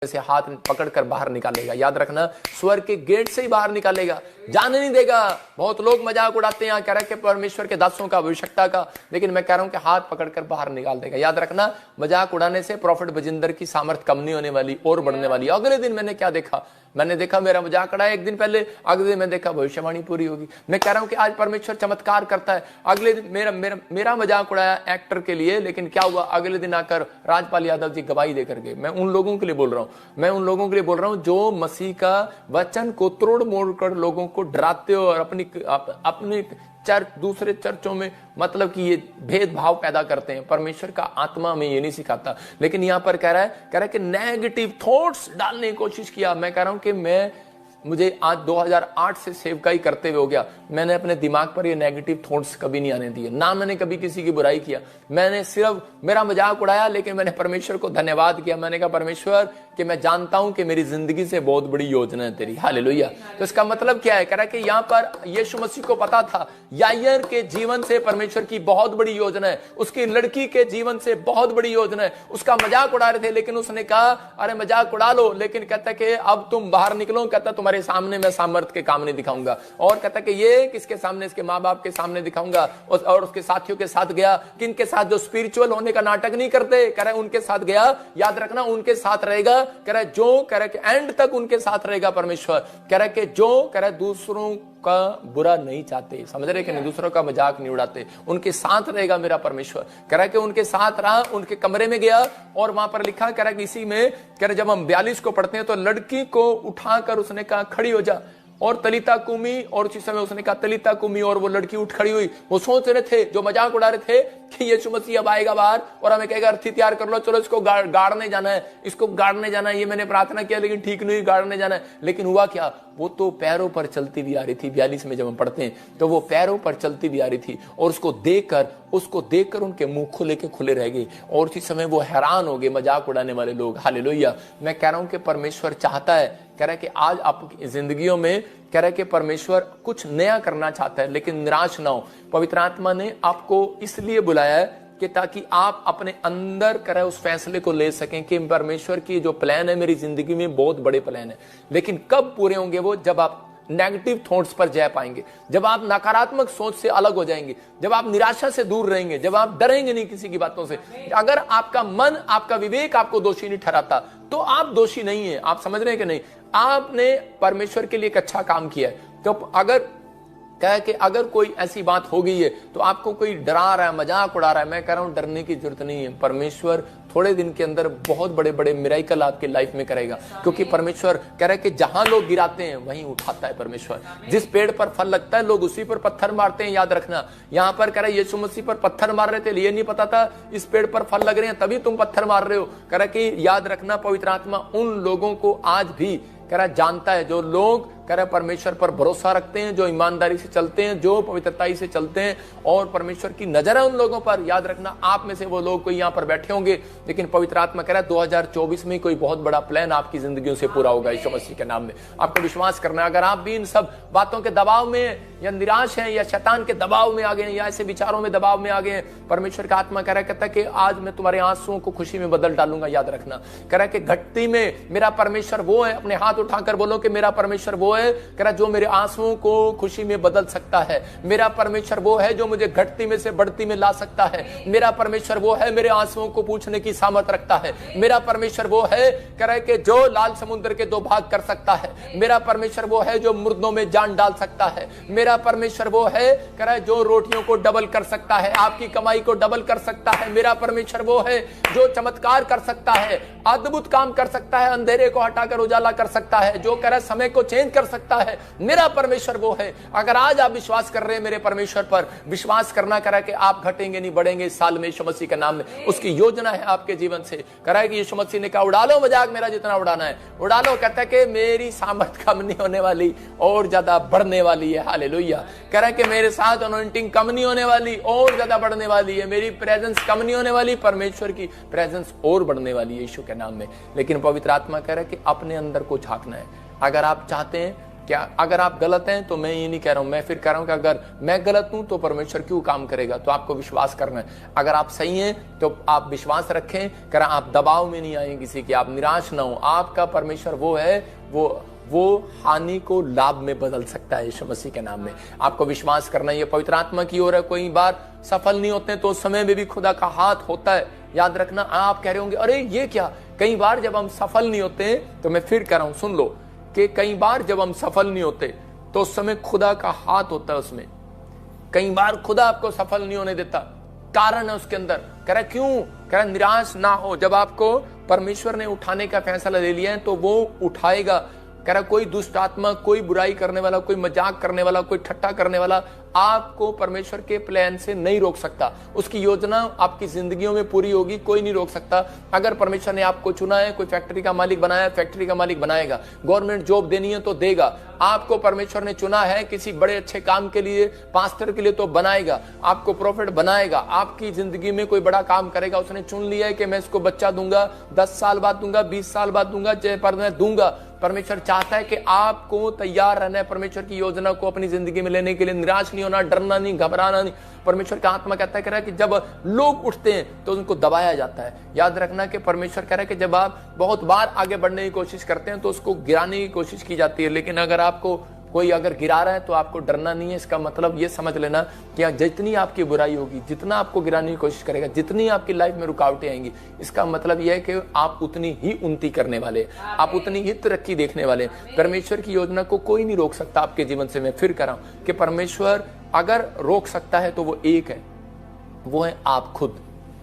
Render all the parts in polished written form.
से हाथ पकड़कर बाहर निकालेगा। याद रखना, स्वर्ग के गेट से ही बाहर निकालेगा, जाने नहीं देगा। बहुत लोग मजाक उड़ाते हैं यहाँ कह रहे कि परमेश्वर के दासों का, आवश्यकता का, लेकिन मैं कह रहा हूं कि हाथ पकड़कर बाहर निकाल देगा। याद रखना, मजाक उड़ाने से प्रॉफिट बजिंदर की सामर्थ कम नहीं होने वाली, और बढ़ने वाली। अगले दिन मैंने क्या देखा, मैंने देखा मेरा मजाक उड़ाया एक दिन पहले, अगले दिन मैं देखा भविष्यवाणी पूरी होगी। मैं कह रहा हूं कि आज परमेश्वर चमत्कार करता है। अगले दिन मेरा मजाक उड़ाया एक्टर के लिए, लेकिन क्या हुआ, अगले दिन आकर राजपाल यादव जी गवाही देकर गए। मैं उन लोगों के लिए बोल रहा हूं, मैं उन लोगों के लिए बोल रहा हूं जो मसीह का वचन को तोड़ मोड़ कर लोगों को डराते हो और अपनी चर्च, दूसरे चर्चों में मतलब कि ये भेदभाव पैदा करते हैं। परमेश्वर का आत्मा में ये नहीं सिखाता, लेकिन यहां पर कह रहा है कि नेगेटिव थॉट्स डालने की कोशिश किया। मैं कह रहा हूं कि मुझे आज 2008 से सेवकाई करते हुए हो गया, मैंने अपने दिमाग पर ये नेगेटिव थॉट्स कभी नहीं आने दिए, ना मैंने कभी किसी की बुराई किया। मैंने सिर्फ मेरा मजाक उड़ाया, लेकिन मैंने परमेश्वर को धन्यवाद किया। मैंने कहा परमेश्वर कि मैं जानता हूं कि मेरी जिंदगी से बहुत बड़ी योजना है तेरी, हालेलुया। तो इसका मतलब क्या है, कह रहा है कि यहां पर यीशु मसीह को पता था यायर के जीवन से परमेश्वर की बहुत बड़ी योजना है, उसकी लड़की के जीवन से बहुत बड़ी योजना है। उसका मजाक उड़ा रहे थे, लेकिन उसने कहा अरे मजाक उड़ा लो, लेकिन कहता कि अब तुम बाहर निकलो, कहता तुम्हारे सामने मैं सामर्थ के काम नहीं दिखाऊंगा। और कहता कि ये किसके सामने, इसके माँ बाप के सामने दिखाऊंगा। और उसके साथियों के साथ गया, किनके साथ, जो स्पिरिचुअल होने का नाटक नहीं करते, कह रहा है उनके साथ गया। याद रखना, उनके साथ रहेगा, कह रहा है जो, कह रहा है कि एंड तक उनके साथ रहेगा परमेश्वर। कह रहा है कि जो, कह रहा है दूसरों का बुरा नहीं चाहते, समझ रहे कि नहीं, दूसरों का मजाक नहीं उड़ाते, उनके साथ रहेगा मेरा परमेश्वर। कह रहा है कि उनके साथ रहा, उनके कमरे में गया, और वहां पर लिखा, कह रहा है कि इसी में, कह रहा जब हम 42 को पढ़ते हैं तो लड़की को उठाकर उसने कहा खड़ी हो जा, और तलीता कुमी, और उसी समय उसने कहा तलीता कुमी, और वो लड़की उठ खड़ी हुई। वो सोच रहे थे, जो मजाक उड़ा रहे थे कि यीशु मसीह अब आएगा बाहर और हमें कहेगा अर्थी तैयार कर लो, चलो इसको गाड़ने जाना है, इसको गाड़ने जाना है। ये मैंने प्रार्थना किया लेकिन ठीक नहीं, गाड़ने जाना है। लेकिन हुआ क्या, वो तो पैरों पर चलती भी आ रही थी। 42 में जब हम पढ़ते हैं तो वो पैरों पर चलती भी आ रही थी, और उसको देखकर उनके मुंह खुले रह गए, और उसी समय वो हैरान हो गए, मजाक उड़ाने वाले लोग, हालेलुया। मैं कह रहा हूं कि परमेश्वर चाहता है, कह रहा है कि आज आपकी जिंदगियों में, कह रहा है कि परमेश्वर कुछ नया करना चाहता है, लेकिन निराश ना हो। पवित्र आत्मा ने आपको इसलिए बुलाया है कि ताकि आप अपने अंदर करें उस फैसले को ले सकें कि परमेश्वर की जो प्लान है मेरी जिंदगी में बहुत बड़े प्लान है, लेकिन कब पूरे होंगे वो, जब आप नेगेटिव थॉट्स पर जय पाएंगे, जब आप नकारात्मक सोच से अलग हो जाएंगे, जब आप निराशा से दूर रहेंगे, जब आप डरेंगे नहीं किसी की बातों से। अगर आपका मन, आपका विवेक आपको दोषी नहीं ठहराता तो आप दोषी नहीं है। आप समझ रहे हैं कि नहीं, आपने परमेश्वर के लिए एक अच्छा काम किया है। तो अगर कहे कि अगर कोई ऐसी बात हो गई है तो आपको कोई डरा रहा है, मजाक उड़ा रहा है, मैं कह रहा हूं डरने की जरूरत नहीं है। परमेश्वर थोड़े दिन के अंदर बहुत बड़े बड़े मिरेकल आपके लाइफ में करेगा, क्योंकि परमेश्वर कह रहा है कि जहां लोग गिराते हैं वहीं उठाता है परमेश्वर। जिस पेड़ पर फल लगता है लोग उसी पर पत्थर मारते हैं। याद रखना, यहां पर कह रहा है यीशु मसीह पर पत्थर मार रहे थे, ये नहीं पता था इस पेड़ पर फल लग रहे हैं, तभी तुम पत्थर मार रहे हो। कह रहा है कि याद रखना, पवित्र आत्मा उन लोगों को आज भी कह रहा जानता है, जो लोग कह रहा परमेश्वर पर भरोसा रखते हैं, जो ईमानदारी से चलते हैं, जो पवित्रताई से चलते हैं, और परमेश्वर की नजर है उन लोगों पर। याद रखना, आप में से वो लोग कोई यहाँ पर बैठे होंगे, लेकिन पवित्र आत्मा कह रहा है 2024 में कोई बहुत बड़ा प्लान आपकी जिंदगियों से पूरा होगा यीशु मसीह के नाम में। आपको विश्वास करना है। अगर आप भी इन सब बातों के दबाव में, या निराश हैं, या शैतान के दबाव में आ गए हैं, या ऐसे विचारों में दबाव में आ गए हैं, परमेश्वर का आत्मा कह रहा है, कहता है कि आज मैं तुम्हारे आंसुओं को खुशी में बदल डालूंगा। याद रखना, कह रहा है कि घटती में मेरा परमेश्वर वो है, अपने हाथ उठाकर बोलो कि मेरा परमेश्वर वो है, कह रहा है जो मेरे आंसुओं को खुशी में बदल सकता है। मेरा परमेश्वर वो है जो मुझे घटती में से बढ़ती में ला सकता है। मेरा परमेश्वर वो है, मेरे आंसुओं को पूछने की सामर्थ रखता है। मेरा परमेश्वर वो है, कह रहा है कि जो लाल समुद्र के 2 भाग कर सकता है। मेरा परमेश्वर वो है जो मुर्दों में जान डाल सकता है। मेरा परमेश्वर वो है, कह रहा है जो रोटियों को डबल कर सकता है, आपकी कमाई को डबल कर सकता है। मेरा परमेश्वर वो है जो चमत्कार कर सकता है, अद्भुत काम कर सकता है, अंधेरे को हटाकर उजाला कर सकता है, जो कह रहा है समय को चेंज कर सकता है। मेरा परमेश्वर वो है। अगर आज आप विश्वास कर रहे हैं मेरे परमेश्वर पर, विश्वास करना करा कि आप घटेंगे नहीं बढ़ेंगे इस साल में यीशु मसीह के नाम में। उसकी योजना है आपके जीवन से। करा है कि यीशु मसीह ने कहा उड़ा लो मजाक मेरा जितना उड़ाना है उड़ा लो। कहता है कि मेरी सामर्थ कम नहीं होने वाली और ज्यादा बढ़ने वाली है। हालेलुया। कह रहा है कि मेरे साथ अनॉइंटिंग कम नहीं होने वाली और ज्यादा बढ़ने वाली है। मेरी प्रेजेंस कम नहीं होने वाली, परमेश्वर की प्रेजेंस और बढ़ने वाली है यीशु के नाम में। लेकिन पवित्र आत्मा कह रहा है कि अपने अंदर को झांकना है। अगर आप चाहते हैं क्या अगर आप गलत हैं तो मैं ये नहीं कह रहा हूं, मैं फिर कह रहा हूं कि अगर मैं गलत हूं तो परमेश्वर क्यों काम करेगा, तो आपको विश्वास करना है। अगर आप सही हैं तो आप विश्वास रखें, कर आप दबाव में नहीं आए किसी की, आप निराश ना हो। आपका परमेश्वर वो है, वो हानि को लाभ में बदल सकता है यीशु मसीह के नाम में। आपको विश्वास करना है, ये पवित्र आत्मा की ओर है। कोई बार सफल नहीं होते तो उस समय में भी खुदा का हाथ होता है। याद रखना, आप कह रहे होंगे अरे ये क्या, कई बार जब हम सफल नहीं होते, तो मैं फिर कह रहा हूं सुन लो, कि कई बार जब हम सफल नहीं होते तो उस समय खुदा का हाथ होता है उसमें। कई बार खुदा आपको सफल नहीं होने देता, कारण है उसके अंदर। कह रहा क्यों, कह रहा निराश ना हो, जब आपको परमेश्वर ने उठाने का फैसला ले लिया है तो वो उठाएगा। कह रहा कोई दुष्ट आत्मा, कोई बुराई करने वाला, कोई मजाक करने वाला, कोई ठट्टा करने वाला आपको परमेश्वर के प्लान से नहीं रोक सकता। उसकी योजना आपकी जिंदगियों में पूरी होगी, कोई नहीं रोक सकता। अगर परमेश्वर ने आपको चुना है, कोई फैक्ट्री का मालिक बनाया, फैक्ट्री का मालिक बनाएगा। गवर्नमेंट जॉब देनी है तो देगा। आपको परमेश्वर ने चुना है किसी बड़े अच्छे काम के लिए, पास्टर के लिए, तो बनाएगा। आपको प्रॉफिट बनाएगा, आपकी जिंदगी में कोई बड़ा काम करेगा। उसने चुन लिया है कि मैं इसको बच्चा दूंगा, 10 साल बाद दूंगा, 20 साल बाद दूंगा, पर मैं दूंगा। परमेश्वर चाहता है कि आपको तैयार रहना है परमेश्वर की योजना को अपनी जिंदगी में लेने के लिए। निराश नहीं होना, डरना नहीं, घबराना नहीं। परमेश्वर का आत्मा कहता है कि जब लोग उठते हैं तो उनको दबाया जाता है। याद रखना कि परमेश्वर कह रहा है कि जब आप बहुत बार आगे बढ़ने की कोशिश करते हैं तो उसको गिराने की कोशिश की जाती है, लेकिन अगर आपको कोई अगर गिरा रहा है तो आपको डरना नहीं है। इसका मतलब ये समझ लेना कि जितनी आपकी बुराई होगी, जितना आपको गिराने की कोशिश करेगा, जितनी आपकी लाइफ में रुकावटें आएंगी, इसका मतलब यह है कि आप उतनी ही उन्नति करने वाले, आप उतनी ही तरक्की देखने वाले। परमेश्वर की योजना को कोई नहीं रोक सकता आपके जीवन से। मैं फिर कह रहा हूं कि परमेश्वर अगर रोक सकता है तो वो एक है, वो है आप खुद।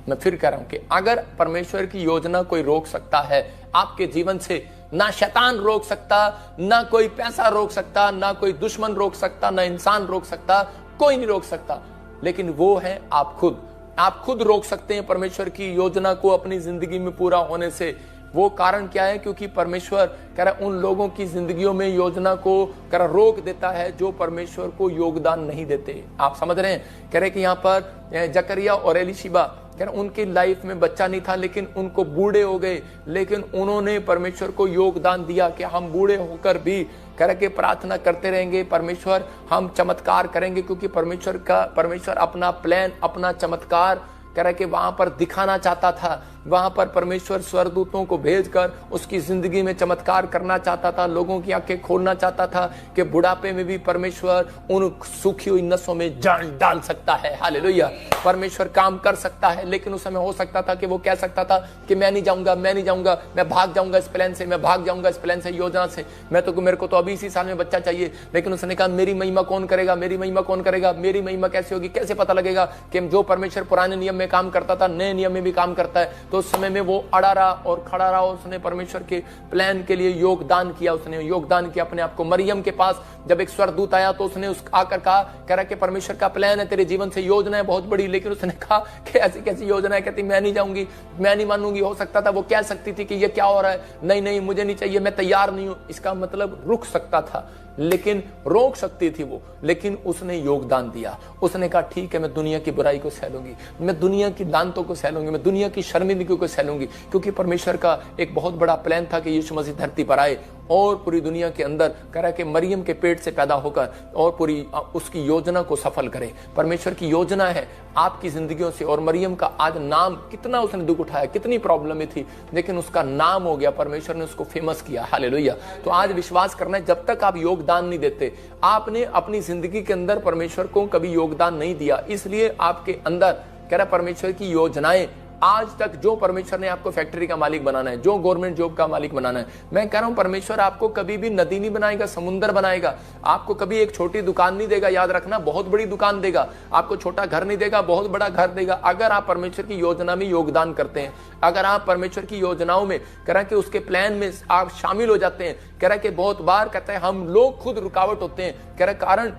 मैं फिर कह रहा हूं कि अगर परमेश्वर की योजना कोई रोक सकता है आपके जीवन से, ना शैतान रोक सकता, ना कोई पैसा रोक सकता, ना कोई दुश्मन रोक सकता, ना इंसान रोक सकता, कोई नहीं रोक सकता, लेकिन वो है आप खुद। आप खुद रोक सकते हैं परमेश्वर की योजना को अपनी जिंदगी में पूरा होने से। वो कारण क्या है, क्योंकि परमेश्वर कह रहा उन लोगों की जिंदगियों में योजना को कह रहा रोक देता है जो परमेश्वर को योगदान नहीं देते। आप समझ रहे हैं, कह रहे कि यहाँ पर जकरिया और एलीशिबा, कह रहे उनकी लाइफ में बच्चा नहीं था, लेकिन उनको बूढ़े हो गए, लेकिन उन्होंने परमेश्वर को योगदान दिया कि हम बूढ़े होकर भी कह रहे कि प्रार्थना करते रहेंगे, परमेश्वर हम चमत्कार करेंगे, क्योंकि परमेश्वर अपना प्लान, अपना चमत्कार कह रहे कि वहां पर दिखाना चाहता था। वहां पर परमेश्वर स्वर्गदूतों को भेजकर उसकी जिंदगी में चमत्कार करना चाहता था, लोगों की आंखें खोलना चाहता था कि बुढ़ापे में भी परमेश्वर उन सूखी हुई नसों में जान डाल सकता है। हालेलुया, परमेश्वर काम कर सकता है। लेकिन उस समय हो सकता था कि वो कह सकता था कि मैं नहीं जाऊंगा, मैं भाग जाऊंगा इस प्लान से, मैं भाग जाऊंगा इस प्लान से, योजना से, मेरे को तो अभी इसी साल में बच्चा चाहिए। लेकिन उसने कहा मेरी महिमा कौन करेगा, मेरी महिमा कौन करेगा, मेरी महिमा कैसे होगी, कैसे पता लगेगा कि जो परमेश्वर पुराने नियम में काम करता था नए नियम में भी काम करता है। तो उस समय में वो अड़ा रहा और खड़ा रहा, उसने परमेश्वर के प्लान के लिए योगदान किया। उसने योगदान किया अपने आप को। मरियम के पास जब एक स्वर्गदूत आया तो उसने आकर कहा, कह रहा कि परमेश्वर का प्लान है तेरे जीवन से, योजना है बहुत बड़ी। लेकिन उसने कहा कि ऐसी कैसी योजना है, कहती मैं नहीं जाऊंगी, मैं नहीं मानूंगी। हो सकता था वो कह सकती थी कि ये क्या हो रहा है, नहीं नहीं मुझे नहीं चाहिए, मैं तैयार नहीं हूं। इसका मतलब रुक सकता था, लेकिन रोक सकती थी वो, लेकिन उसने योगदान दिया। उसने कहा ठीक है, मैं दुनिया की बुराई को सह लूंगी, मैं दुनिया की लानतों को सह लूंगी, मैं दुनिया की शर्मिंदगी को सह लूंगी, क्योंकि परमेश्वर का एक बहुत बड़ा प्लान था कि यीशु मसीह धरती पर आए और पूरी दुनिया के अंदर कह रहा है कि मरियम के पेट से पैदा होकर और पूरी उसकी योजना को सफल करे। परमेश्वर की योजना है आपकी जिंदगियों से। और मरियम का आज नाम, कितना उसने दुख उठाया, कितनी प्रॉब्लम थी, लेकिन उसका नाम हो गया, परमेश्वर ने उसको फेमस किया। हालेलुया। तो आज विश्वास करना है, जब तक आप योगदान नहीं देते, आपने अपनी जिंदगी के अंदर परमेश्वर को कभी योगदान नहीं दिया, इसलिए आपके अंदर कह रहा परमेश्वर की योजनाएं आज तक, जो परमेश्वर ने आपको फैक्ट्री का मालिक बनाना है, जो गवर्नमेंट जॉब का मालिक बनाना है, मैं कह रहा हूं परमेश्वर आपको कभी भी नदी नहीं बनाएगा, समुंदर बनाएगा। आपको कभी एक छोटी दुकान नहीं देगा, याद रखना, बहुत बड़ी दुकान देगा। आपको छोटा घर नहीं देगा, बहुत बड़ा घर देगा। अगर आप परमेश्वर की योजना में योगदान करते हैं, अगर आप परमेश्वर की योजनाओं में कह रहा कि उसके प्लान में आप शामिल हो जाते हैं। कह रहा कि बहुत बार कहते हैं हम लोग खुद रुकावट होते हैं, कह रहा कारण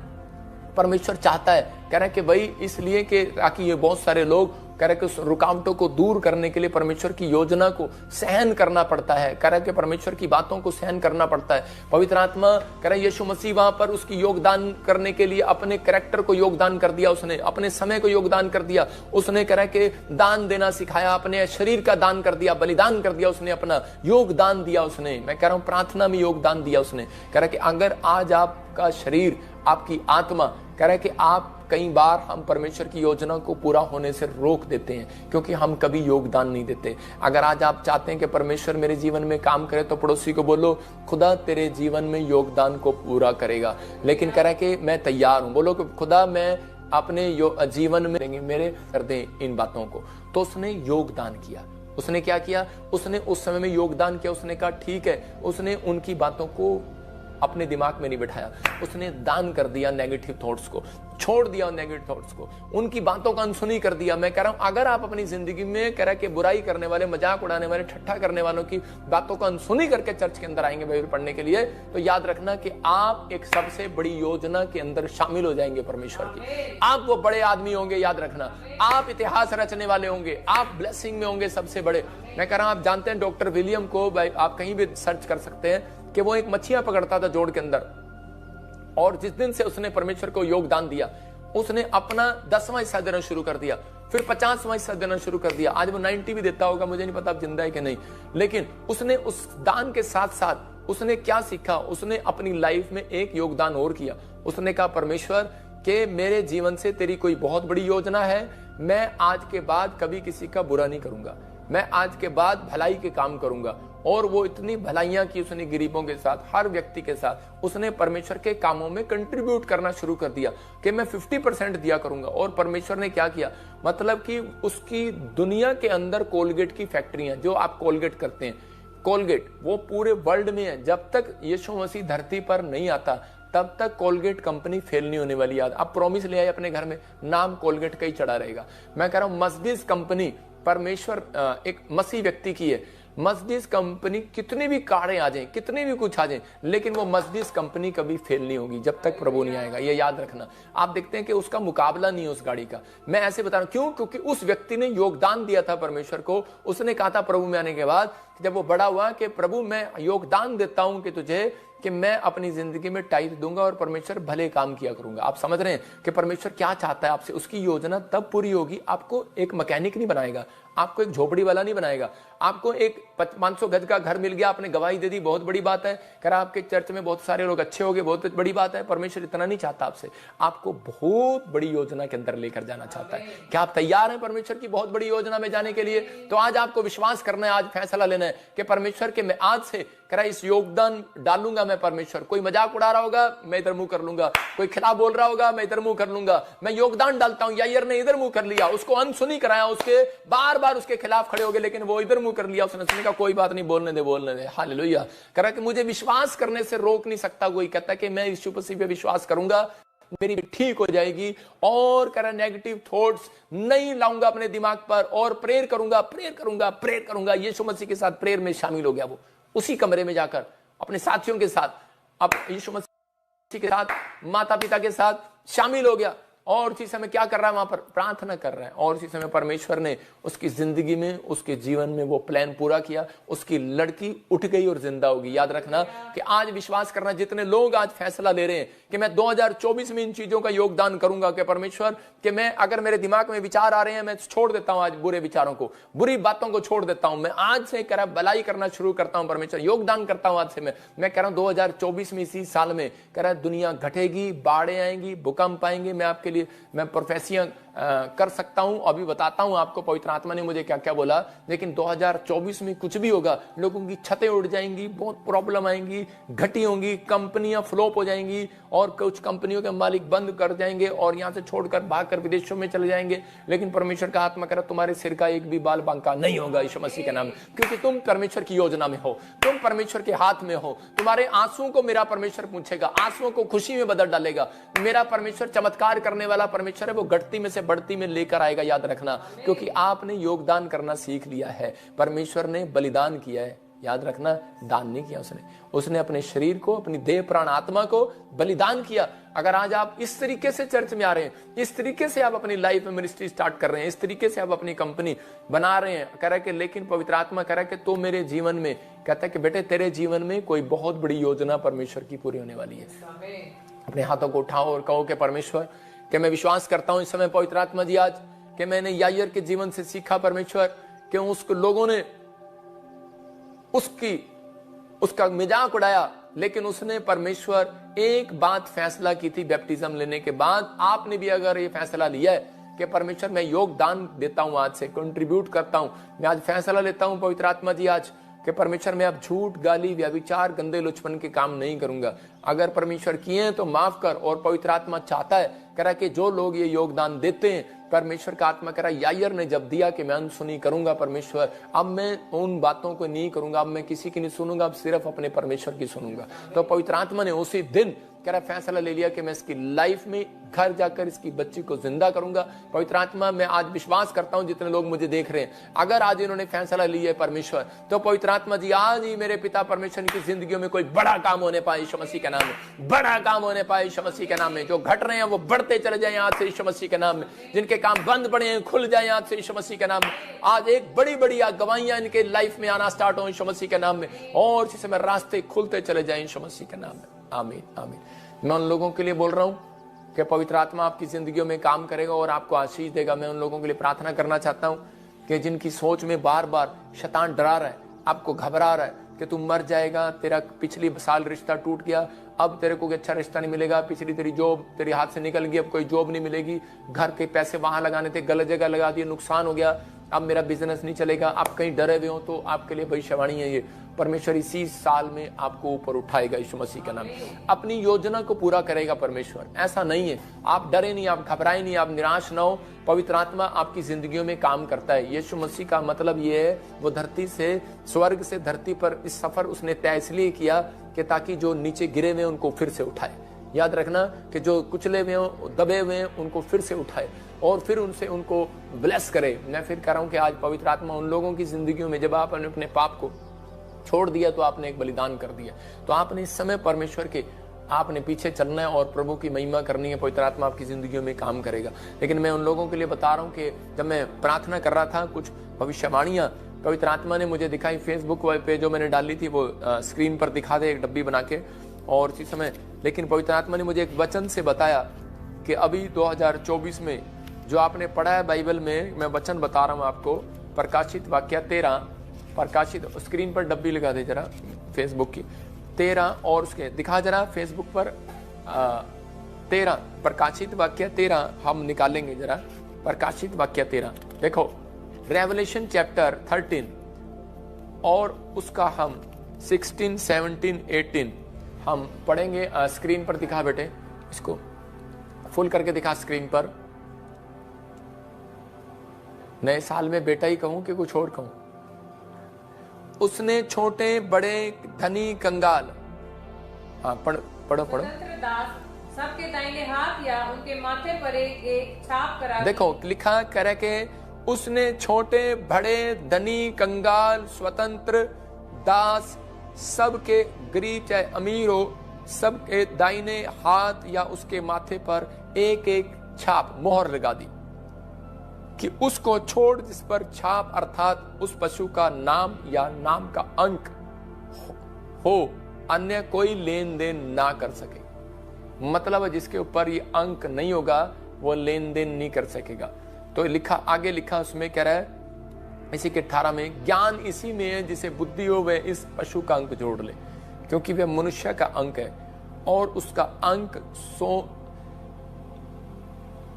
परमेश्वर चाहता है, कह रहा है कि भाई इसलिए कि ताकि ये बहुत सारे लोग कह रहे कि उस रुकावटों को दूर करने के लिए परमेश्वर की योजना को सहन करना पड़ता है, कह रहे कि परमेश्वर की बातों को सहन करना पड़ता है। पवित्र आत्मा कह रहे यीशु मसीह वहां पर उसकी योगदान करने के लिए अपने कैरेक्टर को योगदान कर दिया, उसने अपने समय को योगदान कर दिया, उसने कह रहा कि दान देना सिखाया, अपने शरीर का दान कर दिया, बलिदान कर दिया, उसने अपना योगदान दिया। उसने, मैं कह रहा हूं प्रार्थना में योगदान दिया उसने। कह रहा कि अगर आज आपका शरीर, आपकी आत्मा, कह रहा है कि आप कई बार हम परमेश्वर की योजना को पूरा होने से रोक देते हैं क्योंकि हम कभी योगदान नहीं देते। अगर आज आप चाहते हैं कि परमेश्वर मेरे जीवन में काम करे तो पड़ोसी को बोलो खुदा तेरे जीवन में योगदान को पूरा करेगा। लेकिन कह रहा है कि मैं तैयार हूं, बोलो कि खुदा मैं अपने जीवन में देंगे, मेरे कर दें इन बातों को। तो उसने योगदान किया। उसने क्या किया? उसने उस समय में योगदान किया। उसने कहा ठीक है, उसने उनकी बातों को अपने दिमाग में नहीं बिठाया, उसने दान कर दिया, नेगेटिव थॉट्स को छोड़ दिया, नेगेटिव थॉट्स को, उनकी बातों का अनसुनी कर दिया। मैं कह रहा हूं अगर आप अपनी जिंदगी में कह रहा कि बुराई करने वाले, मजाक उड़ाने वाले, ठट्ठा करने वालों की बातों को अनसुनी करके चर्च के अंदर आएंगे बाइबल पढ़ने के लिए, तो याद रखना कि आप एक सबसे बड़ी योजना के अंदर शामिल हो जाएंगे परमेश्वर की। आप वो बड़े आदमी होंगे, याद रखना, आप इतिहास रचने वाले होंगे, आप ब्लेसिंग में होंगे सबसे बड़े। मैं कह रहा हूं आप जानते हैं डॉक्टर विलियम को, आप कहीं भी सर्च कर सकते हैं कि वो एक मच्छियां पकड़ता था जोड़ के अंदर, और जिस दिन से उसने परमेश्वर को योगदान दिया, उसने अपना 10वां हिस्सा देना शुरू कर दिया, फिर 50वां हिस्सा देना शुरू कर दिया। आज वो 90 भी देता होगा, मुझे नहीं पता अब जिंदा है कि नहीं, लेकिन उसने उस दान के साथ साथ उसने क्या सीखा? उसने अपनी लाइफ में एक योगदान और किया। उसने कहा परमेश्वर के मेरे जीवन से तेरी कोई बहुत बड़ी योजना है, मैं आज के बाद कभी किसी का बुरा नहीं करूंगा, मैं आज के बाद भलाई के काम करूंगा। और वो इतनी भलाइयां की उसने गरीबों के साथ, हर व्यक्ति के साथ उसने परमेश्वर के कामों में कंट्रीब्यूट करना शुरू कर दिया कि मैं 50% दिया करूंगा। और परमेश्वर ने क्या किया? मतलब कि उसकी दुनिया के अंदर कोलगेट की फैक्ट्रियां, जो आप कोलगेट करते हैं, कोलगेट वो पूरे वर्ल्ड में है। जब तक यीशु मसीह धरती पर नहीं आता तब तक कोलगेट कंपनी फेल नहीं होने वाली। याद, आप प्रॉमिस ले आए अपने घर में, नाम कोलगेट का ही चढ़ा रहेगा। मैं कह रहा हूं मर्सिडीज कंपनी परमेश्वर एक मसीह व्यक्ति की है। मर्सिडीज कंपनी कितने भी काड़े आ जाएं, कितने भी कुछ आ जाएं, लेकिन वो मर्सिडीज कंपनी कभी फेल नहीं होगी जब तक प्रभु नहीं आएगा। ये याद रखना। आप देखते हैं कि उसका मुकाबला नहीं है उस गाड़ी का। मैं ऐसे बता रहा हूं क्यों? क्योंकि उस व्यक्ति ने योगदान दिया था परमेश्वर को। उसने कहा था प्रभु में आने के बाद, जब वो बड़ा हुआ, कि प्रभु मैं योगदान देता हूं कि तुझे, कि मैं अपनी जिंदगी में टाइट दूंगा और परमेश्वर भले काम किया करूंगा। आप समझ रहे हैं कि परमेश्वर क्या चाहता है आपसे? उसकी योजना तब पूरी होगी। आपको एक मैकेनिक नहीं बनाएगा, आपको एक झोपड़ी वाला नहीं बनाएगा, आपको एक 500 गज का घर मिल गया, आपने गवाही दे दी, बहुत बड़ी बात है। कह आपके चर्च में बहुत सारे लोग अच्छे हो गए, बहुत बड़ी बात है। परमेश्वर इतना नहीं चाहता आपसे, आपको बहुत बड़ी योजना के अंदर लेकर जाना चाहता है। क्या आप तैयार हैं परमेश्वर की बहुत बड़ी योजना में जाने के लिए? तो आज आपको विश्वास करना है, आज फैसला लेना है कि परमेश्वर के मैं आज से कह रहा इस योगदान डालूंगा मैं परमेश्वर। कोई मजाक उड़ा रहा होगा, मैं इधर मुंह कर लूंगा, कोई खिलाफ बोल रहा होगा, मैं इधर मुंह कर लूंगा। मैं योगदान डालता हूं। यायर ने इधर मुंह कर लिया, उसको अनसुनी कराया, उसके बार बार उसके खिलाफ खड़े हो गए, लेकिन वो इधर मुंह कर लिया। उसने सुने का कोई बात नहीं, बोलने दे, बोलने दे। हालेलुया। कह रहा कि मुझे विश्वास करने से रोक नहीं सकता कोई। कहता कि मैं यीशु मसीह पे विश्वास करूंगा, मेरी ठीक हो जाएगी। और कह रहा नेगेटिव थॉट्स नहीं लाऊंगा अपने दिमाग पर, और प्रेयर करूंगा, प्रेयर करूंगा, प्रेयर करूंगा। यीशु मसीह के साथ प्रेयर में शामिल हो गया। वो उसी कमरे में जाकर अपने साथियों के साथ, अब यीशु मसीह के साथ, माता पिता के साथ शामिल हो गया। और उसी समय क्या कर रहा है? वहां पर प्रार्थना कर रहा है। और उसी समय परमेश्वर ने उसकी जिंदगी में, उसके जीवन में वो प्लान पूरा किया। उसकी लड़की उठ गई और जिंदा होगी। याद रखना कि आज विश्वास करना, जितने लोग आज फैसला ले रहे हैं कि मैं 2024 में इन चीजों का योगदान करूंगा, कि परमेश्वर कि मैं, अगर मेरे दिमाग में विचार आ रहे हैं, मैं छोड़ देता हूं आज बुरे विचारों को, बुरी बातों को छोड़ देता हूं। मैं आज से कह रहा भलाई करना शुरू करता हूं, परमेश्वर योगदान करता हूं आज से। मैं कह रहा हूं 2024 में, इसी साल में कह रहा दुनिया घटेगी, बाढ़ें आएंगी, भूकंप आएंगे। मैं आपके लिए मैं प्रोफेसियां कर सकता हूं, अभी बताता हूं आपको पवित्र आत्मा ने मुझे क्या क्या बोला। लेकिन 2024 में कुछ भी होगा, लोगों की छतें उड़ जाएंगी, बहुत प्रॉब्लम आएंगी, घटी होंगी, कंपनियां फ्लॉप हो जाएंगी, और कुछ कंपनियों के मालिक बंद कर जाएंगे और यहां से छोड़कर भागकर विदेशों में चले जाएंगे। लेकिन परमेश्वर का आत्मा कह रहा तुम्हारे सिर का एक भी बाल बांका नहीं होगा यीशु मसीह के नाम, क्योंकि तुम परमेश्वर की योजना में हो, तुम परमेश्वर के हाथ में हो। तुम्हारे आंसुओं को मेरा परमेश्वर पूछेगा, आंसुओं को खुशी में बदल डालेगा। मेरा परमेश्वर चमत्कार करने वाला परमेश्वर है, वो घटती में से बढ़ती में लेकर आएगा। याद रखना, क्योंकि आपने योगदान करना सीख लिया है। परमेश्वर ने बलिदान किया है, याद रखना, दान नहीं किया उसने अपने शरीर को, अपनी देह प्राण आत्मा को बलिदान किया। अगर आज आप इस तरीके से चर्च में आ रहे हैं, इस तरीके से आप अपनी लाइफ में मिनिस्ट्री स्टार्ट कर रहे हैं, इस तरीके से आप अपनी कंपनी बना रहे हैं, कह रहा है कि लेकिन पवित्र आत्मा कह रहा है कि तो मेरे जीवन में, कहता है कि बेटे तेरे जीवन में कोई बहुत बड़ी योजना परमेश्वर की पूरी होने वाली है। अपने हाथों को उठाओ और कहो कि परमेश्वर, कि मैं विश्वास करता हूं इस समय पवित्र आत्मा जी आज कि मैंने यायर के जीवन से सीखा परमेश्वर कि उसको लोगों ने उसका मजाक उड़ाया, लेकिन उसने परमेश्वर एक बात फैसला की थी बैप्टिज्म लेने के बाद। आपने भी अगर ये फैसला लिया है कि परमेश्वर मैं योगदान देता हूं, आज से कंट्रीब्यूट करता हूं, मैं आज फैसला लेता हूं पवित्र आत्मा जी आज कि परमेश्वर मैं अब झूठ, गाली, व्यभिचार, गंदे लुचपन के काम नहीं करूंगा। अगर परमेश्वर किए हैं तो माफ कर। और पवित्र आत्मा चाहता है, कह रहा कि जो लोग ये योगदान देते हैं, परमेश्वर का आत्मा कह रहा यायर ने जब दिया कि मैं अनसुनी करूंगा परमेश्वर, अब मैं उन बातों को नहीं करूंगा, अब मैं किसी की नहीं सुनूंगा, अब सिर्फ अपने परमेश्वर की सुनूंगा। तो पवित्र आत्मा ने उसी दिन कह रहा फैसला ले लिया कि मैं इसकी लाइफ में घर जाकर इसकी बच्ची को जिंदा करूंगा। पवित्र आत्मा, मैं आज विश्वास करता हूं जितने लोग मुझे देख रहे हैं, अगर आज इन्होंने फैसला लिया है परमेश्वर, तो पवित्र आत्मा जी आज ही मेरे पिता परमेश्वर की जिंदगियों में कोई बड़ा काम होने पाए यीशु मसीह के नाम में, बड़ा काम होने पाए यीशु मसीह के नाम में। जो घट रहे हैं वो बढ़ते चले जाए आज से यीशु मसीह के नाम में, जिनके काम बंद पड़े हैं खुल जाए आज से यीशु मसीह के नाम में। आज एक बड़ी बड़ी गवाहियां इनके लाइफ में आना स्टार्ट हो यीशु मसीह के नाम में, और इसी समय रास्ते खुलते चले जाए यीशु मसीह के नाम में। आमीन आमीन। मैं उन लोगों के लिए बोल रहा हूं कि पवित्र आत्मा आपकी जिंदगियों में काम करेगा और आपको आशीष देगा। मैं उन लोगों के लिए प्रार्थना करना चाहता हूं कि जिनकी सोच में बार बार शैतान डरा रहा है, आपको घबरा रहा है कि तू मर जाएगा, तेरा पिछली साल रिश्ता टूट गया, अब तेरे को अच्छा रिश्ता नहीं मिलेगा, पिछली तेरी जॉब तेरे हाथ से निकल गई, अब कोई जॉब नहीं मिलेगी, घर के पैसे वहां लगाने थे गलत जगह लगा दिए, नुकसान हो गया, अब मेरा बिजनेस नहीं चलेगा, आप कहीं डरे हुए हो, तो आपके लिए भविष्यवाणी है ये, परमेश्वर इसी साल में आपको ऊपर उठाएगा यीशु मसीह का नाम, अपनी योजना को पूरा करेगा परमेश्वर। ऐसा नहीं है, आप डरे नहीं, आप घबराए नहीं, आप निराश ना हो। पवित्र आत्मा आपकी जिंदगियों में काम करता है। यीशु मसीह का मतलब ये है, वो धरती से, स्वर्ग से धरती पर इस सफर उसने तय इसलिए किया कि ताकि जो नीचे गिरे हुए उनको फिर से उठाए। याद रखना कि जो कुचले हुए हैं, दबे हुए हैं, उनको फिर से उठाए और फिर उनसे उनको ब्लेस करे। मैं फिर कह रहा हूं कि आज पवित्र आत्मा उन लोगों की जिंदगियों में, जब आपने अपने पाप को छोड़ दिया तो आपने एक बलिदान कर दिया, तो आपने इस समय परमेश्वर के आपने पीछे चलना है और प्रभु की महिमा करनी है। पवित्र आत्मा आपकी जिंदगियों में काम करेगा। लेकिन मैं उन लोगों के लिए बता रहा हूं कि जब मैं प्रार्थना कर रहा था, कुछ भविष्यवाणियां पवित्र आत्मा ने मुझे दिखाई फेसबुक पे, जो मैंने डाली थी वो स्क्रीन पर दिखा दे, एक डब्बी बना के। और इसी समय लेकिन पवित्र आत्मा ने मुझे एक वचन से बताया कि अभी 2024 में जो आपने पढ़ा है बाइबल में, मैं वचन बता रहा हूं आपको, प्रकाशित वाक्य 13, प्रकाशित, स्क्रीन पर डब्बी लगा दे जरा फेसबुक की, 13 और उसके दिखा जरा फेसबुक पर 13, प्रकाशित वाक्य 13 हम निकालेंगे जरा, प्रकाशित वाक्य 13 देखो, रेवलेशन चैप्टर 13 और उसका हम 16, 17, 18 हम पढ़ेंगे। स्क्रीन पर दिखा बेटे, इसको फुल करके दिखा स्क्रीन पर। नए साल में बेटा ही कहूं कि कुछ और कहूं? उसने छोटे बड़े धनी कंगाल, हाँ पढ़ो सबके दाहिने हाथ या उनके माथे पर एक छाप करा। देखो लिखा करे के उसने छोटे बड़े धनी कंगाल स्वतंत्र दास सबके, गरीब चाहे अमीर हो, सबके दाहिने हाथ या उसके माथे पर एक एक छाप, मोहर लगा दी कि उसको छोड़ जिस पर छाप अर्थात उस पशु का नाम या नाम का अंक हो, अन्य कोई लेन देन ना कर सके। मतलब जिसके ऊपर ये अंक नहीं होगा वो लेन देन नहीं कर सकेगा। तो लिखा, आगे लिखा उसमें कह रहा है इसी के 18 में, ज्ञान इसी में है जिसे बुद्धि हो वह इस पशु का अंक जोड़ ले, क्योंकि वह मनुष्य का अंक है और उसका अंक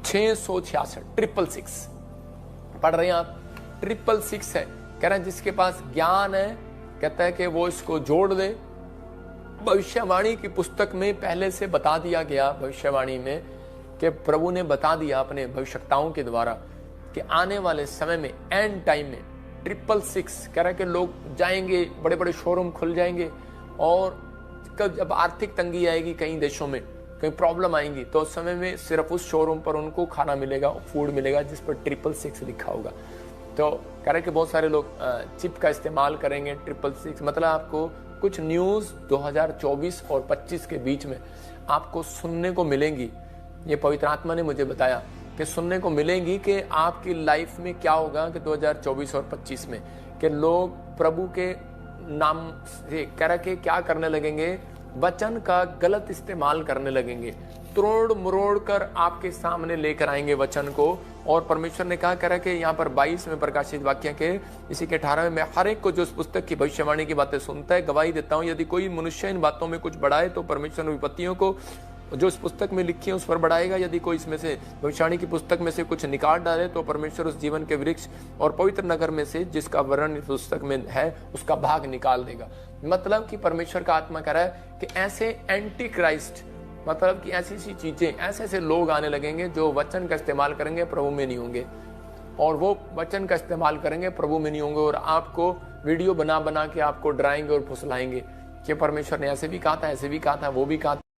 666, 666 पढ़ रहे हैं आप, 666 है। कह रहे हैं जिसके पास ज्ञान है, कहता है कि वो इसको जोड़ दे। भविष्यवाणी की पुस्तक में पहले से बता दिया गया, भविष्यवाणी में कि प्रभु ने बता दिया अपने भविष्यवक्ताओं के द्वारा कि आने वाले समय में, एंड टाइम में 666 कह रहा है कि लोग जाएंगे, बड़े बड़े शोरूम खुल जाएंगे, और जब आर्थिक तंगी आएगी कई देशों में, कहीं प्रॉब्लम आएंगी, तो उस समय में सिर्फ उस शोरूम पर उनको खाना मिलेगा, फूड मिलेगा जिस पर 666 लिखा होगा। तो कह रहे कि बहुत सारे लोग चिप का इस्तेमाल करेंगे 666, मतलब आपको कुछ न्यूज़ 2024 और 25 के बीच में आपको सुनने को मिलेंगी। ये पवित्र आत्मा ने मुझे बताया कि सुनने को मिलेंगी कि आपकी लाइफ में क्या होगा कि 2024 और 25 में कि लोग प्रभु के नाम से कह रहे कि क्या करने लगेंगे, वचन का गलत इस्तेमाल करने लगेंगे, तोड़ मरोड़ कर आपके सामने लेकर आएंगे वचन को। और परमेश्वर ने कहा कह रहा कि यहाँ पर 22 में प्रकाशित वाक्य के इसी के 18 में, हर एक को जो उस पुस्तक की भविष्यवाणी की बातें सुनता है गवाही देता हूँ, यदि कोई मनुष्य इन बातों में कुछ बढ़ाए तो परमेश्वर विपत्तियों को जो इस पुस्तक में लिखी है उस पर बढ़ाएगा, यदि कोई इसमें से भविष्यवाणी की पुस्तक में से कुछ निकाल डाले तो परमेश्वर उस जीवन के वृक्ष और पवित्र नगर में से जिसका वर्णन इस पुस्तक में है उसका भाग निकाल देगा। मतलब कि परमेश्वर का आत्मा कह रहा है कि ऐसे एंटी क्राइस्ट, मतलब कि ऐसी सी चीजें, ऐसे ऐसे लोग आने लगेंगे जो वचन का इस्तेमाल करेंगे प्रभु में नहीं होंगे, और वो वचन का इस्तेमाल करेंगे प्रभु में नहीं होंगे, और आपको वीडियो बना बना के आपको डराएंगे और फुसलाएंगे कि परमेश्वर ने ऐसे भी कहा था, ऐसे भी कहा था, वो भी कहा था।